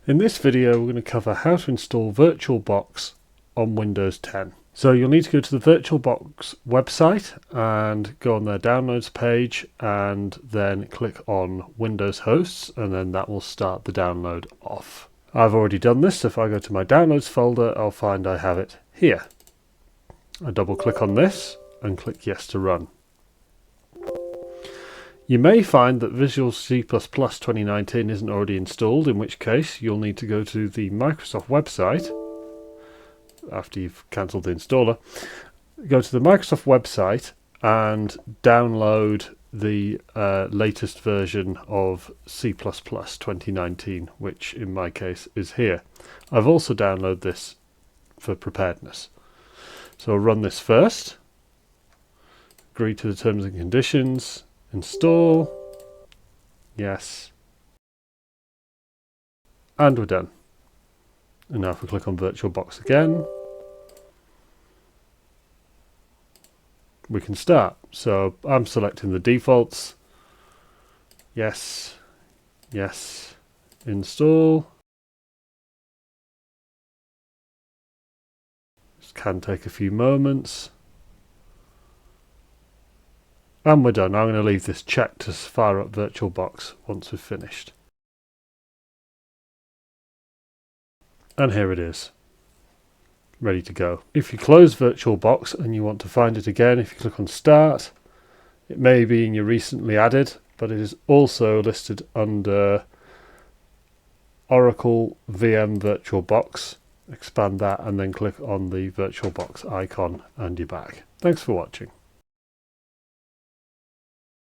In this video we're going to cover how to install VirtualBox on Windows 10. So you'll need to go to the VirtualBox website and go on their downloads page and then click on Windows hosts, and then that will start the download off. I've already done this, so if I go to my downloads folder I'll find I have it here. I double click on this and click yes to run. You may find that Visual C++ 2019 isn't already installed, in which case you'll need to go to the Microsoft website after you've cancelled the installer. Go to the Microsoft website and download the latest version of C++ 2019, which in my case is here. I've also downloaded this for preparedness. So I'll run this first, agree to the terms and conditions, install, yes, and we're done. And now if we click on VirtualBox again, we can start. So I'm selecting the defaults, yes, yes, install. This can take a few moments. And we're done. I'm going to leave this checked to fire up VirtualBox once we've finished. And here it is, ready to go. If you close VirtualBox and you want to find it again, if you click on Start, it may be in your recently added, but it is also listed under Oracle VirtualBox. Expand that and then click on the VirtualBox icon and you're back. Thanks for watching.